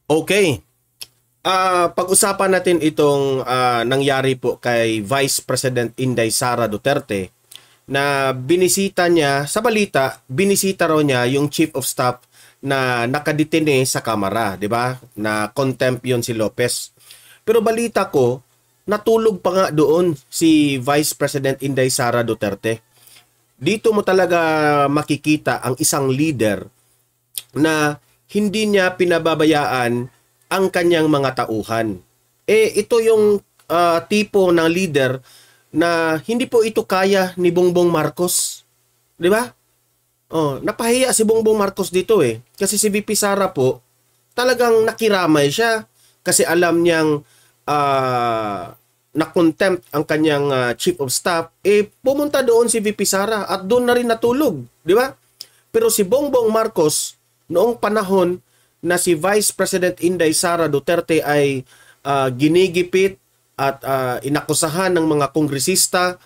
Okay. Pag-usapan natin itong nangyari po kay Vice President Inday Sara Duterte na binisita niya, sa balita, binisita raw niya yung Chief of Staff na nakadetine sa kamera, di ba? Na contempt yon si Lopez. Pero balita ko, natulog pa nga doon si Vice President Inday Sara Duterte. Dito mo talaga makikita ang isang leader na hindi niya pinababayaan ang kanyang mga tauhan. Ito yung tipo ng leader na hindi po ito kaya ni Bongbong Marcos. Di ba? Napahiya si Bongbong Marcos dito eh. Kasi si VP Sara po, talagang nakiramay siya. Kasi alam niyang na-contempt ang kanyang Chief of Staff. Pumunta doon si VP Sara at doon na rin natulog. Di ba? Pero si Bongbong Marcos, noong panahon na si Vice President Inday Sara Duterte ay ginigipit at inakusahan ng mga kongresista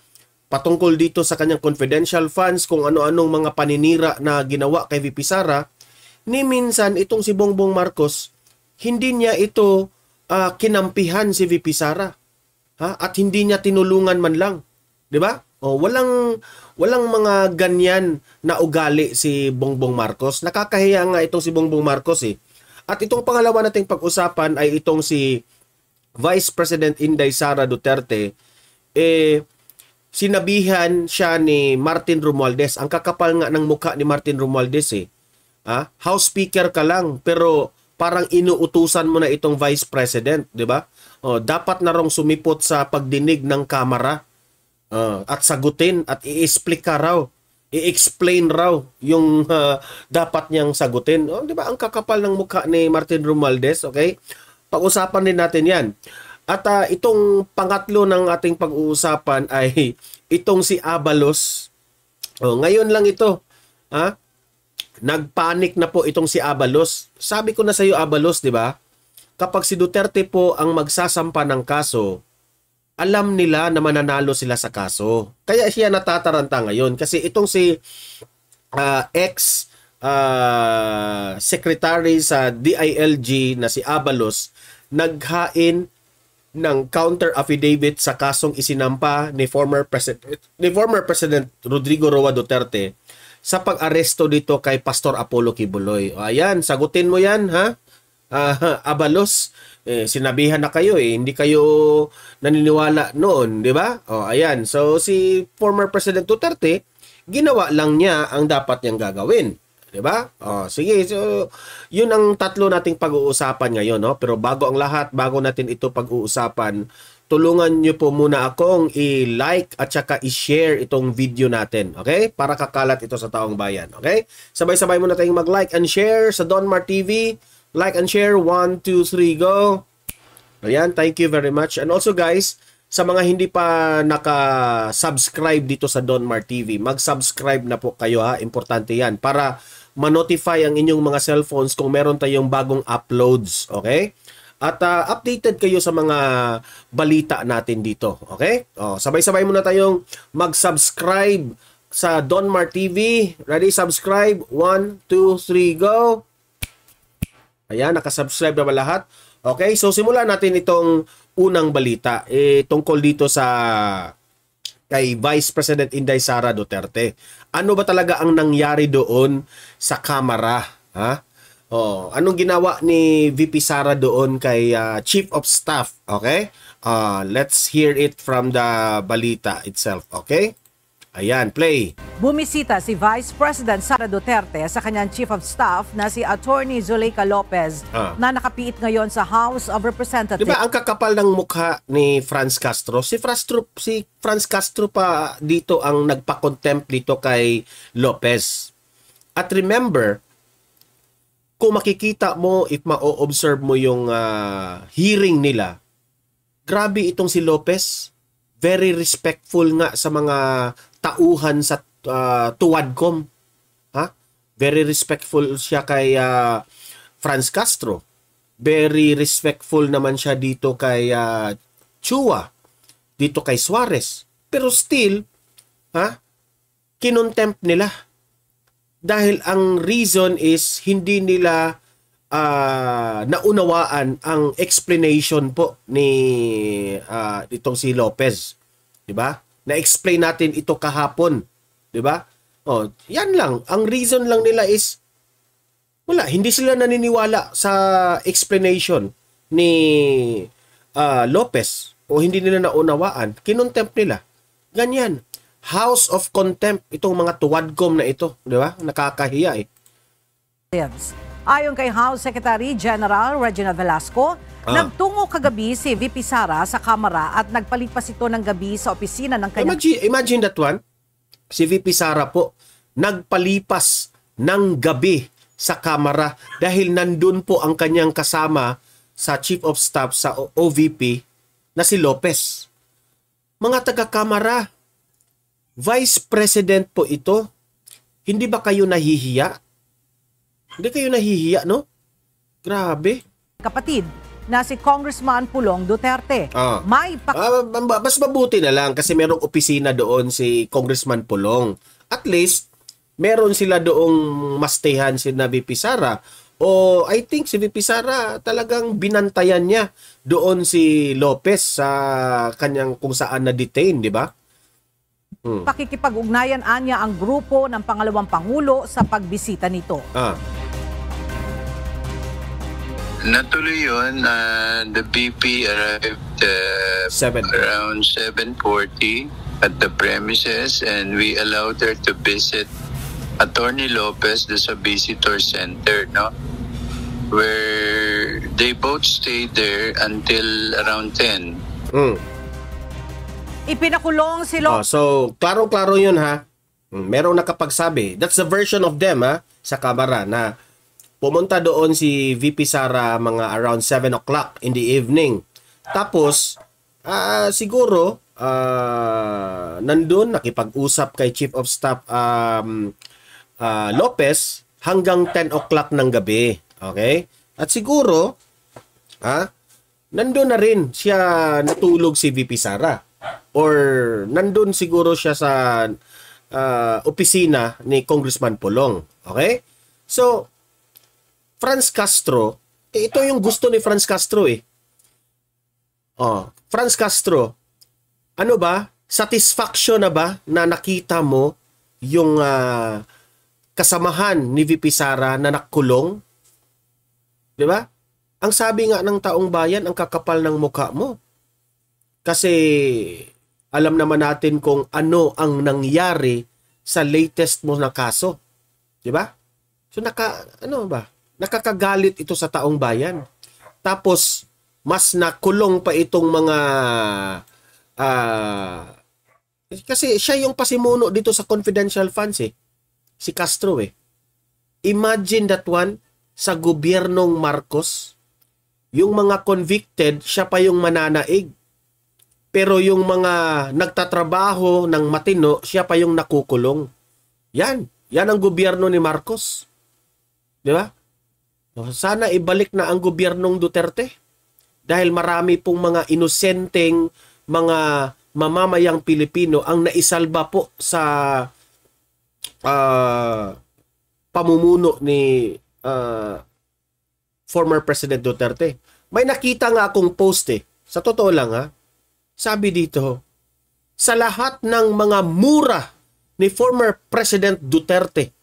patungkol dito sa kanyang confidential funds, kung ano-anong mga paninira na ginawa kay VP Sara, ni minsan itong si Bongbong Marcos, hindi niya ito kinampihan si VP Sara. At hindi niya tinulungan man lang. 'Di ba? Walang mga ganyan na ugali si Bongbong Marcos. Nakakahiya nga itong si Bongbong Marcos eh. At itong pangalawa nating pag-usapan ay itong si Vice President Inday Sara Duterte. Sinabihan siya ni Martin Romualdez. Ang kakapal nga ng mukha ni Martin Romualdez eh. House Speaker ka lang pero parang inuutusan mo na itong Vice President, 'di ba? Dapat na rong sumipot sa pagdinig ng kamera at sagutin at i-explain raw yung dapat niyang sagutin. Di ba? Ang kakapal ng mukha ni Martin Romualdez, okay? Pag-usapan din natin yan. At itong pangatlo ng ating pag-uusapan ay itong si Abalos. Ngayon lang ito. Nagpanik na po itong si Abalos. Sabi ko na sa iyo, Abalos, di ba? Kapag si Duterte po ang magsasampa ng kaso, alam nila na mananalo sila sa kaso. Kaya siya natataranta ngayon. Kasi itong si ex-secretary sa DILG na si Abalos, naghain ng counter affidavit sa kasong isinampa ni former President Rodrigo Roa Duterte sa pag-aresto dito kay Pastor Apollo Kibuloy. Ayan, sagutin mo yan, ha? Abalos, sinabihan na kayo hindi kayo naniniwala noon, di ba? Ayan. So si former President Duterte, ginawa lang niya ang dapat niyang gagawin, di ba? Sige. So yun ang tatlo nating pag-uusapan ngayon, no? Pero bago ang lahat, bago natin ito pag-uusapan, tulungan niyo po muna akong i-like at saka i-share itong video natin, okay? Para kakalat ito sa taong bayan, okay? Sabay-sabay muna tayong mag-like and share sa Donmar TV. Like and share. 1, 2, 3, go. Ayan, thank you very much. And also guys, sa mga hindi pa naka-subscribe dito sa Donmar TV, mag-subscribe na po kayo ha. Importante yan para ma-notify ang inyong mga cellphones kung meron tayong bagong uploads. Okay? At updated kayo sa mga balita natin dito. Okay? Sabay-sabay muna tayong mag-subscribe sa Donmar TV. Ready? Subscribe. 1, 2, 3, go. Ayan, nakasubscribe na ba lahat? Okay, so simulan natin itong unang balita. Tungkol dito sa kay Vice President Inday Sara Duterte. Ano ba talaga ang nangyari doon sa kamera? Anong ginawa ni VP Sara doon kay Chief of Staff? Okay? Let's hear it from the balita itself. Okay? Ayan, play. Bumisita si Vice President Sara Duterte sa kanyang Chief of Staff na si Attorney Zuleika Lopez na nakapiit ngayon sa House of Representatives. Diba ang kakapal ng mukha ni Franz Castro? Si Franz Castro pa dito ang nagpa-contempt dito kay Lopez. At remember, kung makikita mo, if ma-observe mo yung hearing nila, grabe itong si Lopez. Very respectful nga sa mga tauhan sa Tuwadcom. Very respectful siya kay Franz Castro. Very respectful naman siya dito kay Chua, dito kay Suarez. Pero still, kinontempt nila. Dahil ang reason is hindi nila naunawaan ang explanation po ni itong si Lopez, 'di ba? Na-explain natin ito kahapon, 'di ba? Oh, yan lang. Ang reason lang nila is wala, hindi sila naniniwala sa explanation ni Lopez o hindi nila naunawaan. Kinontempt nila. Ganyan. House of Contempt itong mga tuwadkom na ito, 'di ba? Nakakahiya eh. Ayon kay House Secretary General Regina Velasco, nagtungo kagabi si VP Sara sa Kamara at nagpalipas ito ng gabi sa opisina ng kanyang... Imagine that one. Si VP Sara po, nagpalipas ng gabi sa Kamara dahil nandun po ang kanyang kasama sa Chief of Staff sa OVP na si Lopez. Mga taga-Kamara, Vice President po ito, hindi ba kayo nahihiya? Hindi kayo nahihiya, no? Grabe. Kapatid na si Congressman Pulong Duterte. Mas mabuti na lang kasi merong opisina doon si Congressman Pulong. At least, meron sila doong mastehan si VP Sara. O I think si VP Sara talagang binantayan niya doon si Lopez sa kanyang kung saan na-detain, di ba? Pakikipag-ugnayan niya ang grupo ng pangalawang Pangulo sa pagbisita nito. Natuloy yun. The BP arrived around 7:40 at the premises and we allowed her to visit Attorney Lopez sa visitor center, no? Where they both stayed there until around 10. Ipinakulong si Lopez. So, klarong-klaro yun ha. Merong nakapagsabi. That's the version of them ha, sa Kamara na pumunta doon si VP Sara mga around 7 o'clock in the evening. Tapos, siguro, nandun, nakipag-usap kay Chief of Staff Lopez hanggang 10 o'clock ng gabi. Okay? At siguro, nandun na rin siya natulog si VP Sara. Or nandun siguro siya sa opisina ni Congressman Pulong. Okay? So, Franz Castro, ito yung gusto ni Franz Castro eh. Franz Castro, ano ba? Satisfaction na ba na nakita mo yung kasamahan ni VP Sara na nakulong? 'Di ba? Ang sabi nga ng taong bayan, ang kakapal ng mukha mo. Kasi alam naman natin kung ano ang nangyari sa latest mo na kaso. 'Di ba? So nakakagalit ito sa taong bayan. Tapos, mas nakulong pa itong mga... kasi siya yung pasimuno dito sa confidential funds eh. Si Castro eh. Imagine that one sa gobyernong Marcos. Yung mga convicted, siya pa yung mananaig. Pero yung mga nagtatrabaho ng matino, siya pa yung nakukulong. Yan ang gobyerno ni Marcos. Di ba? Sana ibalik na ang gobyernong Duterte dahil marami pong mga inosenteng mga mamamayang Pilipino ang naisalba po sa pamumuno ni former President Duterte. May nakita nga akong post eh. Sa totoo lang ha. Sabi dito, sa lahat ng mga mura ni former President Duterte,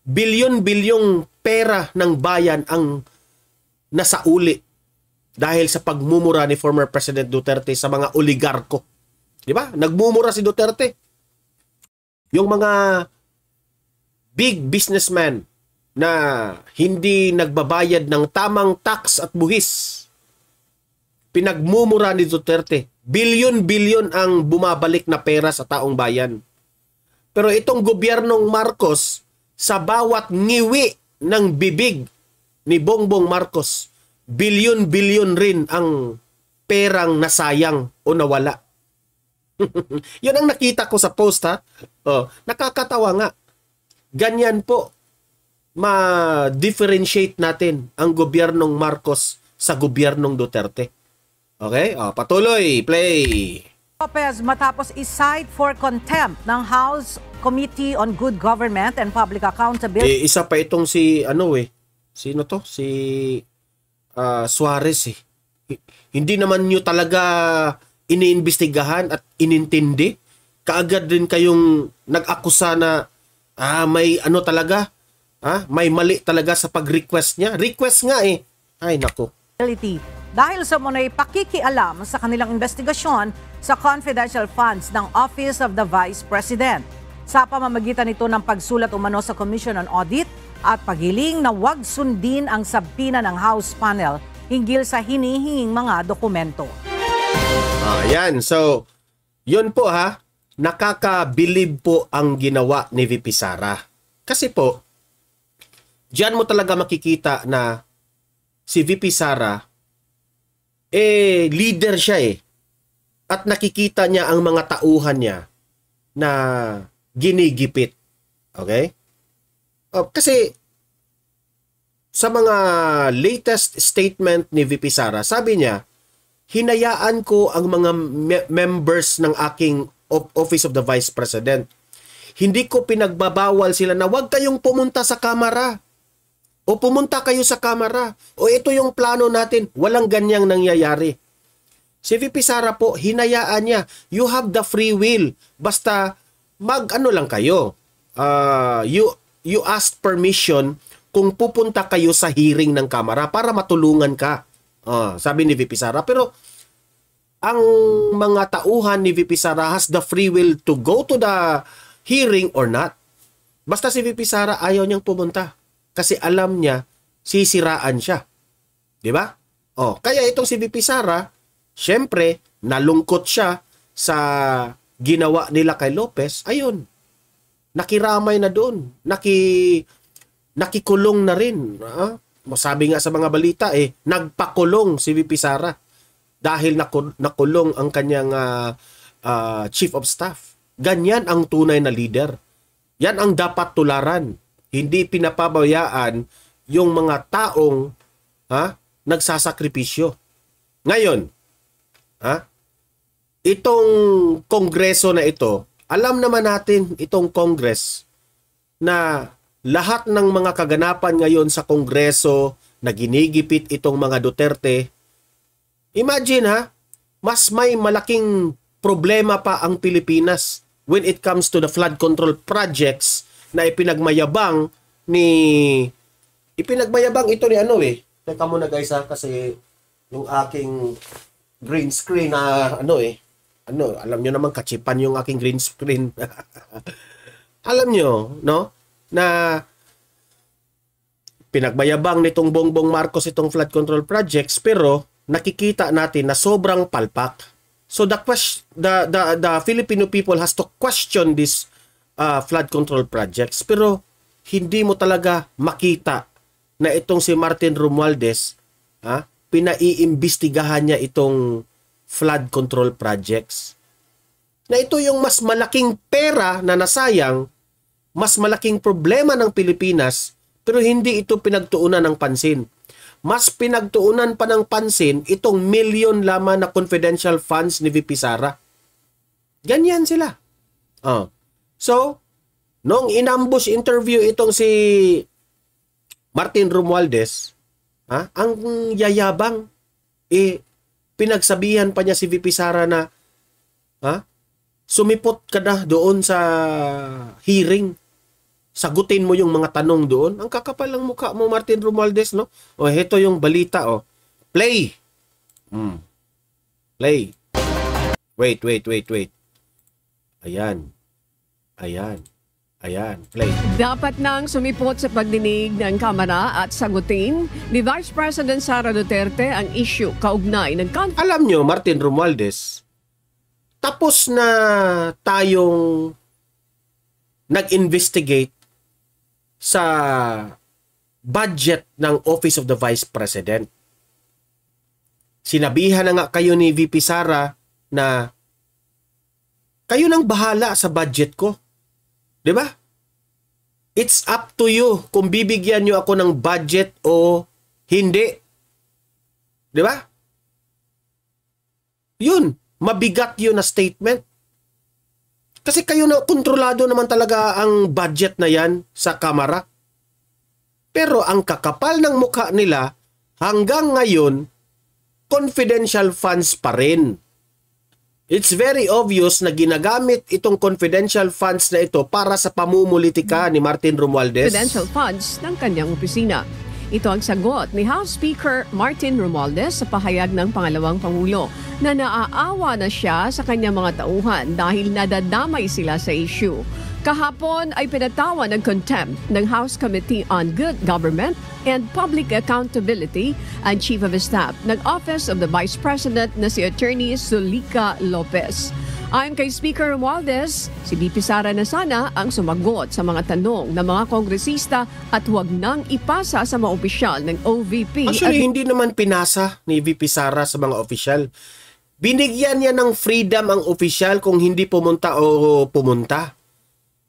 bilyon-bilyong pera ng bayan ang nasauli dahil sa pagmumura ni former President Duterte sa mga oligarko. Di ba? Nagmumura si Duterte. Yung mga big businessman na hindi nagbabayad ng tamang tax at buhis, pinagmumura ni Duterte. Bilyon-bilyon ang bumabalik na pera sa taong bayan. Pero itong gobyernong Marcos, sa bawat ngiwi ng bibig ni Bongbong Marcos, bilyon-bilyon rin ang perang nasayang o nawala. Yun ang nakita ko sa post ha. Nakakatawa nga. Ganyan po ma-differentiate natin ang gobyernong Marcos sa gobyernong Duterte. Okay? Patuloy. Play. Lopez matapos i-cite for contempt ng House Committee on Good Government and Public Accountability. Isa pa itong si Sino to? Si Suarez eh. Hindi naman nyo talaga iniimbestigahan at inintindi. Kaagad din kayong nag-akusa na may ano talaga, may mali talaga sa pag-request niya. Request nga eh. Ay nako. Dahil sa muna'y pakikialam sa kanilang investigasyon sa confidential funds ng Office of the Vice President. Sa pamamagitan nito ng pagsulat umano sa Commission on Audit at paghiling na wag sundin ang sabina ng House panel hinggil sa hinihinging mga dokumento. Yan. So, yun po ha. Nakakabilib po ang ginawa ni VP Sara. Kasi po, diyan mo talaga makikita na si VP Sara, leader siya eh. At nakikita niya ang mga tauhan niya na ginigipit. Okay? Kasi sa mga latest statement ni VP Sara, sabi niya, hinayaan ko ang mga members ng aking Office of the Vice President. Hindi ko pinagbabawal sila na huwag kayong pumunta sa kamera. O pumunta kayo sa kamera. O ito yung plano natin. Walang ganyang nangyayari. Si VP Sara po, hinayaan niya. You have the free will. Basta mag-ano lang kayo. You ask permission kung pupunta kayo sa hearing ng kamera para matulungan ka. Sabi ni VP Sara. Pero ang mga tauhan ni VP Sara has the free will to go to the hearing or not. Basta si VP Sara ayaw niyang pumunta. Kasi alam niya, sisiraan siya. Di ba? Kaya itong si VP Sara, syempre, nalungkot siya sa ginawa nila kay Lopez. Ayun, nakiramay na doon. Nakikulong na rin. Sabi nga sa mga balita, nagpakulong si VP Sara dahil nakulong ang kanyang chief of staff. Ganyan ang tunay na leader. Yan ang dapat tularan. Hindi pinapabayaan yung mga taong nagsasakripisyo. Ngayon, itong kongreso na ito, alam naman natin itong Congress na lahat ng mga kaganapan ngayon sa kongreso na ginigipit itong mga Duterte. Imagine mas may malaking problema pa ang Pilipinas when it comes to the flood control projects na ipinagmayabang ito ni Teka muna guys kasi yung aking green screen na alam nyo naman kachipan yung aking green screen. Alam nyo, no? Na pinagbayabang nitong Bongbong Marcos itong flood control projects pero nakikita natin na sobrang palpak. So the Filipino people has to question this flood control projects pero hindi mo talaga makita na itong si Martin Romualdez pinaiimbestigahan niya itong flood control projects. Na ito yung mas malaking pera na nasayang, mas malaking problema ng Pilipinas, pero hindi ito pinagtuunan ng pansin. Mas pinagtuunan pa ng pansin itong milyon lamang na confidential funds ni VP Sara. Ganyan sila. So, nung inambush interview itong si Martin Romualdez, ang yayabang, pinagsabihan pa niya si VP Sara na, sumipot ka na doon sa hearing. Sagutin mo yung mga tanong doon. Ang kakapal ng mukha mo, Martin Romualdez, no? Ito yung balita, Play. Play. Wait. Ayan. Play. Dapat nang sumipot sa pagdinig ng Kamara at sagutin ni Vice President Sara Duterte ang issue kaugnay ng Alam nyo, Martin Romualdez, tapos na tayong nag-investigate sa budget ng Office of the Vice President. Sinabihan na nga kayo ni VP Sara na kayo nang bahala sa budget ko. 'Di ba? It's up to you kung bibigyan niyo ako ng budget o hindi. 'Di ba? Yun, mabigat yun na statement. Kasi kayo na kontrolado naman talaga ang budget na yan sa Kamara. Pero ang kakapal ng mukha nila, hanggang ngayon, confidential funds pa rin. It's very obvious na ginagamit itong confidential funds na ito para sa pamumulitika ni Martin Romualdez. Confidential funds ng kanyang opisina. Ito ang sagot ni House Speaker Martin Romualdez sa pahayag ng pangalawang Pangulo na naaawa na siya sa kanyang mga tauhan dahil nadadamay sila sa issue. Kahapon ay pinatawan ng contempt ng House Committee on Good Government and Public Accountability ang Chief of Staff ng Office of the Vice President na si Attorney Zulica Lopez. Ayon kay Speaker Romualdez, si VP Sara na sana ang sumagot sa mga tanong ng mga kongresista at huwag nang ipasa sa mga opisyal ng OVP. Actually, hindi naman pinasa ni VP Sara sa mga opisyal. Binigyan niya ng freedom ang opisyal kung hindi pumunta o pumunta.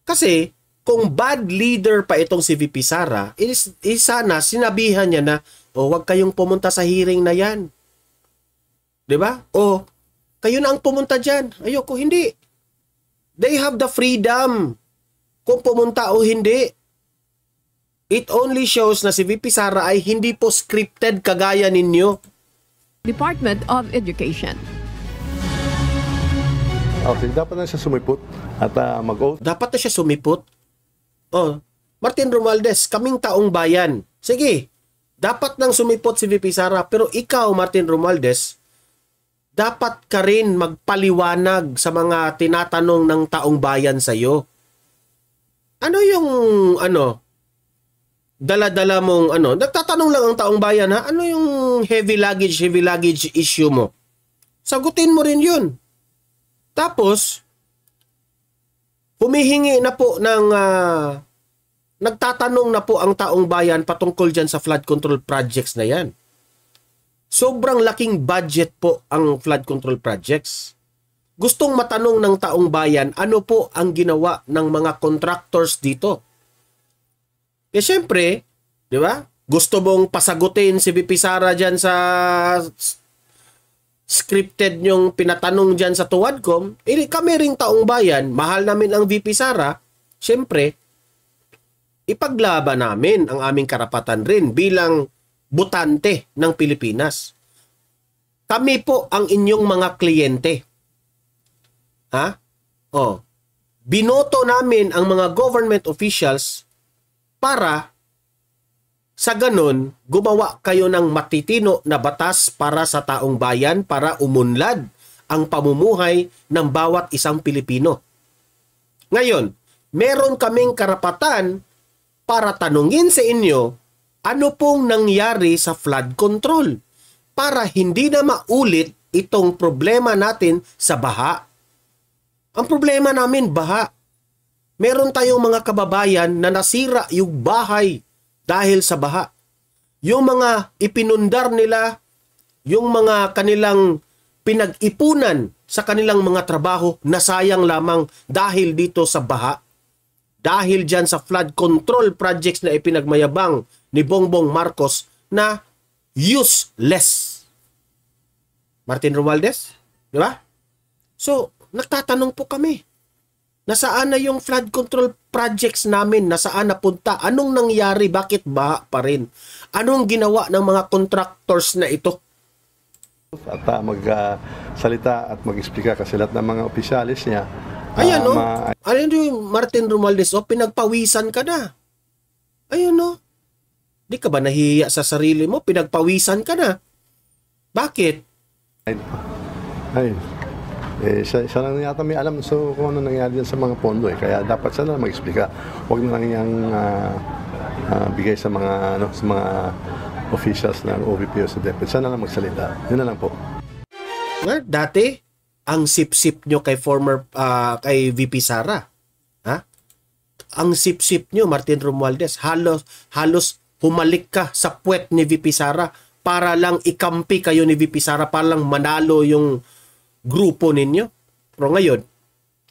Kasi kung bad leader pa itong si VP Sara, sana sinabihan niya na, huwag kayong pumunta sa hearing na yan. 'Di ba? O kayo na ang pumunta dyan. Ayoko, hindi. They have the freedom kung pumunta o hindi. It only shows na si VP Sara ay hindi po scripted kagaya ninyo. Department of Education. Okay, dapat na siya sumipot at mag-oath. Dapat na siya sumipot. Oh, Martin Romualdez, kaming taong bayan. Sige, dapat nang sumipot si VP Sara. Pero ikaw, Martin Romualdez, dapat ka rin magpaliwanag sa mga tinatanong ng taong bayan sa iyo. Ano yung dala-dala mong nagtatanong lang ang taong bayan, ha? Ano yung heavy luggage issue mo? Sagutin mo rin 'yun. Tapos humihingi na po ng nagtatanong na po ang taong bayan patungkol diyan sa flood control projects na 'yan. Sobrang laking budget po ang flood control projects. Gustong matanong ng taong bayan ano po ang ginawa ng mga contractors dito. Eh syempre, di ba? Gusto mong pasagutin si VP Sara dyan sa scripted nyong pinatanong dyan sa Tuwadcom. Eh kami ring taong bayan, mahal namin ang VP Sara. Syempre, ipaglaban namin ang aming karapatan rin bilang butante ng Pilipinas. Kami po ang inyong mga kliyente. Ha? Oh. Binoto namin ang mga government officials para sa ganun, gumawa kayo ng matitino na batas para sa taong bayan para umunlad ang pamumuhay ng bawat isang Pilipino. Ngayon, meron kaming karapatan para tanungin sa inyo ano pong nangyari sa flood control para hindi na maulit itong problema natin sa baha. Ang problema namin, baha. Meron tayong mga kababayan na nasira yung bahay dahil sa baha. Yung mga ipinundar nila, yung mga kanilang pinag-ipunan sa kanilang mga trabaho, nasayang lamang dahil dito sa baha. Dahil dyan sa flood control projects na ipinagmayabang ni Bongbong Marcos na useless. Martin Romualdez, di ba? So, nagtatanong po kami. Nasaan na yung flood control projects namin? Nasaan napunta? Anong nangyari? Bakit baha pa rin? Anong ginawa ng mga contractors na ito? At magsalita at mag-explika kasi lahat ng mga opisyalis niya. Ayan o. Alam yung Martin Romualdez, pinagpawisan ka na. Ayun o. Di ka ba nahihiya sa sarili mo? Pinagpawisan ka na. Bakit? Ay. Siya lang yata may alam kung ano nangyari dyan sa mga pondo kaya dapat siya na mag-explika. Huwag na lang niyang bigay sa mga officials ng OVP o sa DepEd. Siya na lang magsalita. Yun na lang po. Dati, ang sip-sip nyo kay kay VP Sara. Ha? Ang sip-sip nyo, Martin Romualdez, halos humalik ka sa puwet ni VP Sara para lang ikampi kayo ni VP Sara, para lang manalo yung grupo ninyo. Pero ngayon,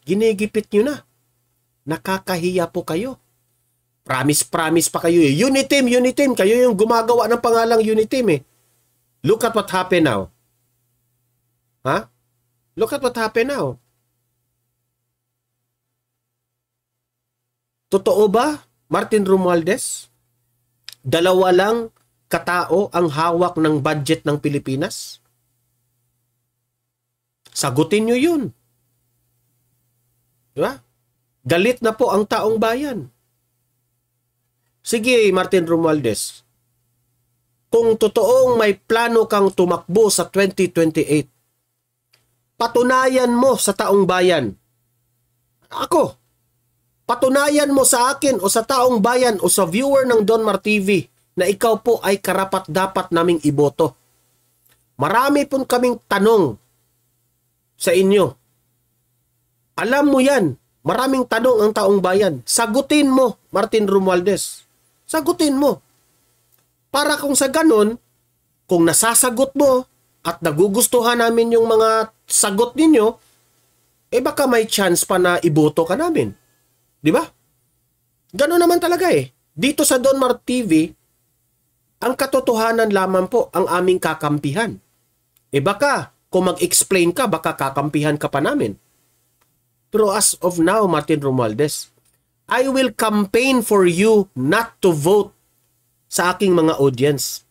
ginigipit nyo na. Nakakahiya po kayo. Promise pa kayo eh. Uniteam. Kayo yung gumagawa ng pangalang Uniteam eh. Look at what happened now. Ha? Look at what happened now. Totoo ba, Martin Romualdez? Dalawa lang katao ang hawak ng budget ng Pilipinas? Sagutin nyo yun. Diba? Galit na po ang taong bayan. Sige, Martin Romualdez. Kung totoong may plano kang tumakbo sa 2028, patunayan mo sa taong bayan. Ako, patunayan mo sa akin o sa taong bayan o sa viewer ng Donmar TV na ikaw po ay karapat-dapat naming iboto. Marami po kaming tanong sa inyo. Alam mo yan. Maraming tanong ang taong bayan. Sagutin mo, Martin Romualdez. Sagutin mo. Para kung sa ganun, kung nasasagot mo at nagugustuhan namin yung mga sagot ninyo, eh baka may chance pa na iboto ka namin. Di ba? Ganun naman talaga eh. Dito sa Donmar TV, ang katotohanan lamang po ang aming kakampihan. Eh baka, kung mag-explain ka, baka kakampihan ka pa namin. Pero as of now, Martin Romualdez, I will campaign for you not to vote sa aking mga audience.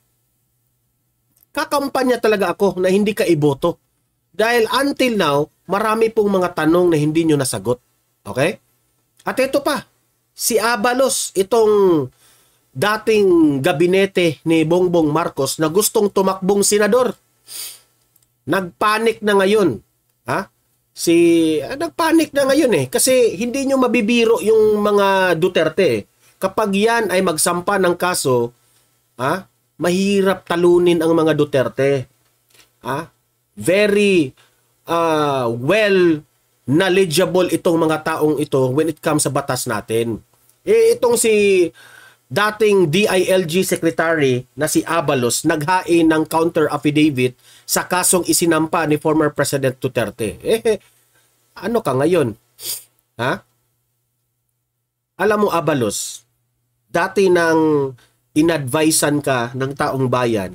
Kakampanya talaga ako na hindi ka iboto. Dahil until now, marami pong mga tanong na hindi nyo nasagot. Okay? At ito pa, si Abalos, itong dating gabinete ni Bongbong Marcos na gustong tumakbong senador. Nagpanik na ngayon. Ha? Nagpanik na ngayon eh. Kasi hindi nyo mabibiro yung mga Duterte. Kapag yan ay magsampa ng kaso, mahirap talunin ang mga Duterte. Very well knowledgeable itong mga taong ito when it comes sa batas natin. Itong si dating DILG Secretary na si Abalos naghain ng counter affidavit sa kasong isinampa ni former President Duterte. Ano ka ngayon? Alam mo, Abalos, dati nang inadvisean ka ng taong bayan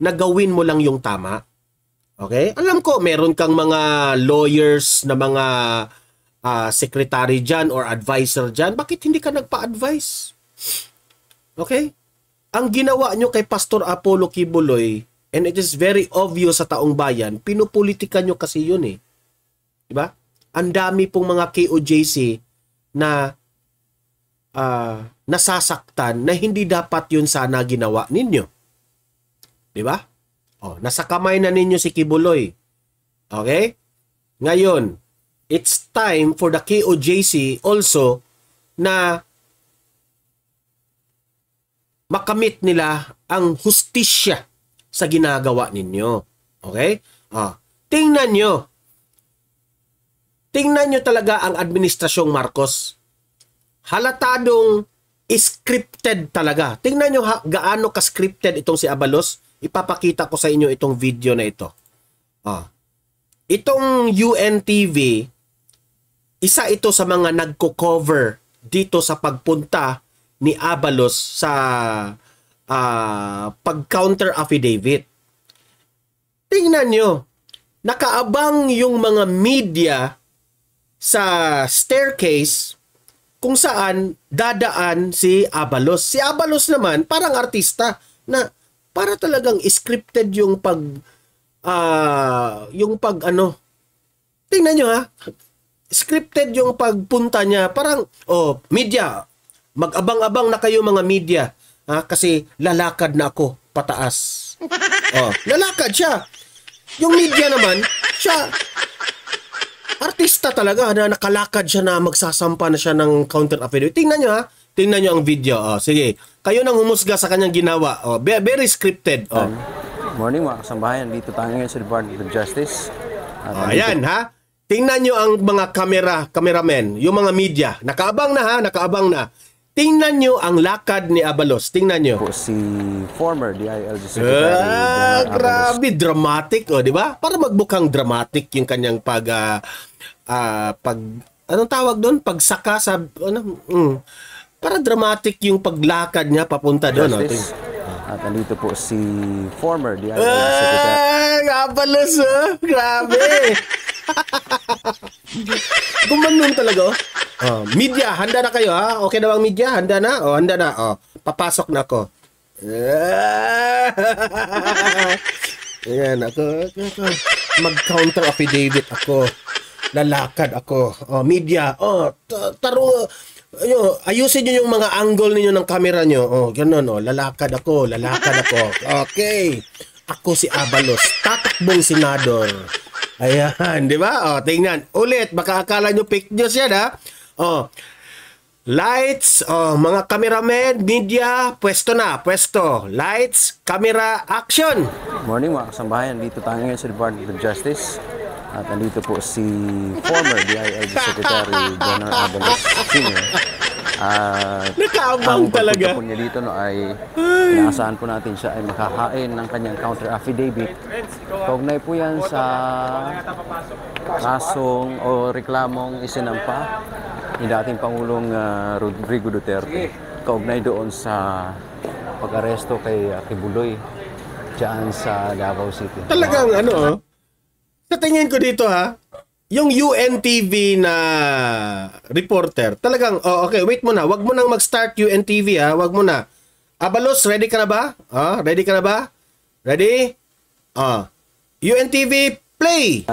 na gawin mo lang yung tama. Okay? Alam ko, meron kang mga lawyers na mga secretary dyan or advisor dyan. Bakit hindi ka nagpa-advise? Okay? Ang ginawa nyo kay Pastor Apollo Kibuloy, and it is very obvious sa taong bayan, pinupolitika nyo kasi yun eh. Diba? Ang dami pong mga KOJC na nasasaktan na hindi dapat yun sana ginawa ninyo. Diba? Nasa kamay na ninyo si Kibuloy. Okay? Ngayon, it's time for the KOJC also na makamit nila ang hustisya sa ginagawa ninyo. Okay? Tingnan nyo. Tingnan nyo talaga ang administrasyong Marcos. Halatadong scripted talaga. Tingnan nyo gaano ka-scripted itong si Abalos. Ipapakita ko sa inyo itong video na ito. Itong UNTV, isa ito sa mga nagko-cover dito sa pagpunta ni Abalos sa pag-counter affidavit. Tingnan nyo, nakaabang yung mga media sa staircase kung saan dadaan si Abalos. Si Abalos naman, parang artista na para talagang scripted yung tingnan nyo scripted yung pagpunta niya. Parang, media, mag-abang-abang na kayo mga media. Kasi lalakad na ako pataas. Lalakad siya. Yung media naman, siya, artista talaga na nakalakad siya na magsasampa na siya ng counter affidavit. Tingnan nyo tingnan nyo ang video. Sige, kayo nang humusga sa kanyang ginawa. Very scripted. Morning mga kasambahayan. Dito tayo ngayon sa Department of Justice. Ayan Tingnan nyo ang mga cameramen, yung mga media. Nakaabang na. Tingnan nyo ang lakad ni Abalos. Tingnan nyo. Po si former DILG Secretary. Grabe, dramatic, di ba? Para magbukhang dramatic yung kanyang anong tawag doon? Pagsaka sa, para dramatic yung paglakad niya papunta doon. At nandito po si former DILG Secretary. Abalos, grabe. Gumanon talaga. Media, handa na kayo Okay na bang media? Handa na? Handa na. Papasok na ako. Ayan, ako. Mag-counter affidavit ako. Lalakad ako. Media. Taro. Ayusin nyo yung mga angle ninyo ng camera nyo. Ganun. Lalakad ako. Okay. Ako si Abalos. Tatakbong senador. Ayan, di ba? Tingnan. Ulit, baka akala nyo fake news yan, ha? Lights, mga cameramen, media, pwesto. Lights, camera, action! Morning mga kasambahayan, dito tayo ngayon sa Department of Justice. At nandito po si former DILG Secretary General Abalos Sr. Nakaabang talaga. Ang pagpunta po niya dito ay inaasahan po natin siya ay makakain ng kanyang counter affidavit. Kaugnay po yan sa kasong o reklamong isinampa ni dating Pangulong Rodrigo Duterte. Kaugnay doon sa pag-aresto kay Kibuloy dyan sa Davao City. Talagang sa tingin ko dito yung UNTV na reporter, talagang, okay, wait muna, wag mo nang mag-start UNTV wag mo na. Abalos, ready ka na ba? Ready ka na ba? Ready? UNTV, play!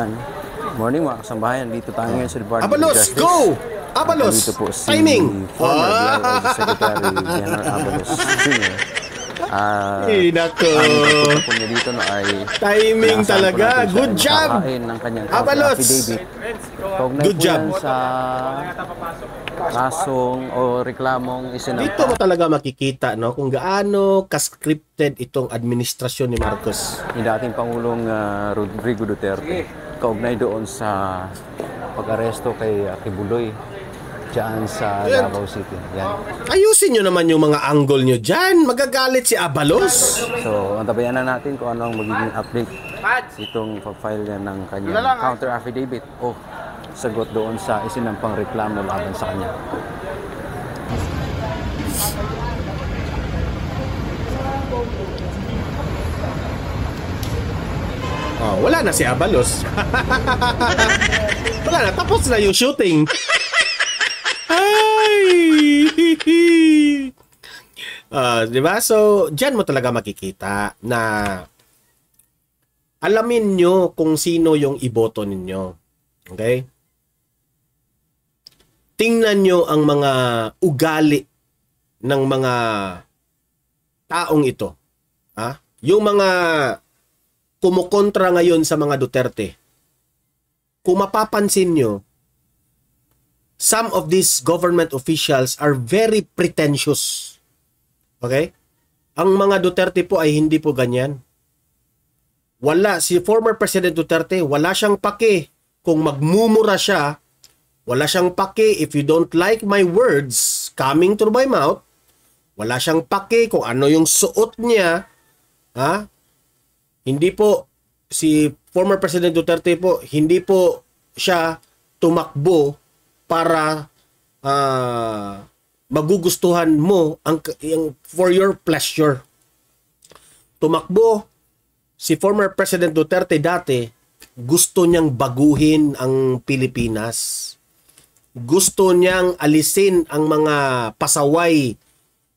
Morning mga kasambahayan, dito tayo ngayon sa Department Abalos, of Justice. go! Abalos, Nandito po si timing! former DILG Secretary General Abalos Sr. Nako. Ang pagpunta po niya dito ay Timing inaasahan po talaga. natin siya Good ay job. makakain ng kanyang counter Abalos. affidavit. Kaugnay Good po job. yan sa kasong o reklamong isinampa. Dito mo talaga makikita kung gaano ka-scripted itong administrasyon ni Marcos. Ni dating Pangulong Rodrigo Duterte. Kaugnay doon sa pag-aresto kay Kibuloy dyan sa Davao City. Yan. Ayusin nyo naman yung mga angle nyo dyan. Magagalit si Abalos. So, antabayan na natin kung ano ang magiging update itong pag-file niya ng kanyang counter affidavit o sagot doon sa isinampang reklamo laban sa kanya. Wala na si Abalos. Wala na. Tapos na yung shooting. Ay! Diba? So, dyan mo talaga makikita na alamin nyo kung sino yung iboto ninyo. Okay? Tingnan nyo ang mga ugali ng mga taong ito. Yung mga kumukontra ngayon sa mga Duterte. Kung mapapansin nyo, some of these government officials are very pretentious. Okay? Ang mga Duterte po ay hindi po ganyan. Si former President Duterte, wala siyang pake kung magmumura siya. Wala siyang pake if you don't like my words coming through my mouth. Wala siyang pake kung ano yung suot niya. Hindi po, si former President Duterte po, hindi po siya tumakbo para magugustuhan mo for your pleasure. Tumakbo si former President Duterte dati, gusto niyang baguhin ang Pilipinas. Gusto niyang alisin ang mga pasaway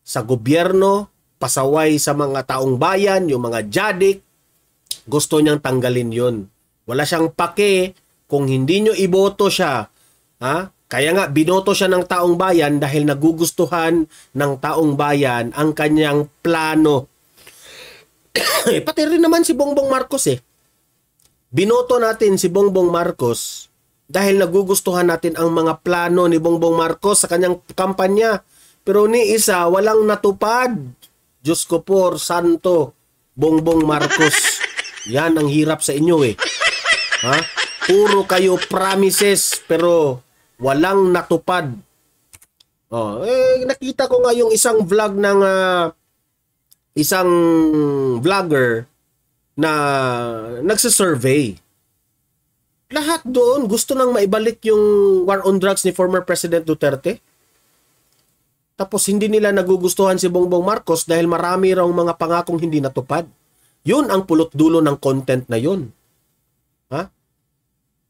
sa gobyerno, pasaway sa mga taong bayan, yung mga jadik. Gusto niyang tanggalin yon. Wala siyang pake kung hindi nyo iboto siya. Kaya nga, binoto siya ng taong bayan dahil nagugustuhan ng taong bayan ang kanyang plano. Pati rin naman si Bongbong Marcos Binoto natin si Bongbong Marcos dahil nagugustuhan natin ang mga plano ni Bongbong Marcos sa kanyang kampanya. Pero ni isa, walang natupad. Diyos ko por, santo, Bongbong Marcos. Yan ang hirap sa inyo Puro kayo promises pero walang natupad. Nakita ko nga yung isang vlog ng isang vlogger na nagsasurvey. Lahat doon gusto nang maibalik yung war on drugs ni former President Duterte. Tapos hindi nila nagugustuhan si Bongbong Marcos dahil marami raw mga pangakong hindi natupad. Yun ang pulot dulo ng content na yun.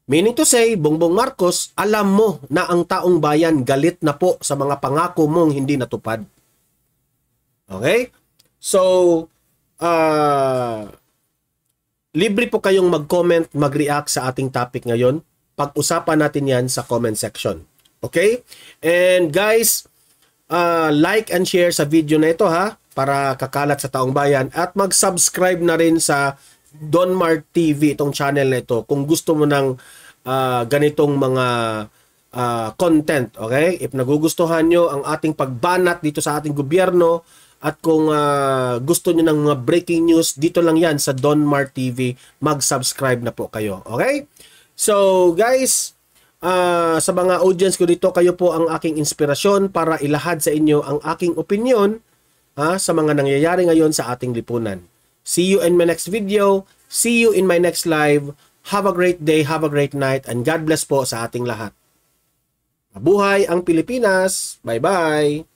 Meaning to say, Bongbong Marcos, alam mo na ang taong bayan galit na po sa mga pangako mong hindi natupad. Okay? So, libre po kayong mag-comment, mag-react sa ating topic ngayon. Pag-usapan natin yan sa comment section. Okay? And guys, like and share sa video na ito ha, para kakalat sa taong bayan. At mag-subscribe na rin sa Don Mart TV, itong channel na ito, kung gusto mo ng ganitong mga content. Okay? If nagugustuhan nyo ang ating pagbanat dito sa ating gobyerno, at kung gusto nyo ng mga breaking news, dito lang yan sa Don Mart TV. Mag-subscribe na po kayo. Okay? So, guys, sa mga audience ko dito, kayo po ang aking inspirasyon para ilahad sa inyo ang aking opinion sa mga nangyayari ngayon sa ating lipunan. See you in my next video. See you in my next live. Have a great day, have a great night, and God bless po sa ating lahat. Mabuhay ang Pilipinas! Bye-bye!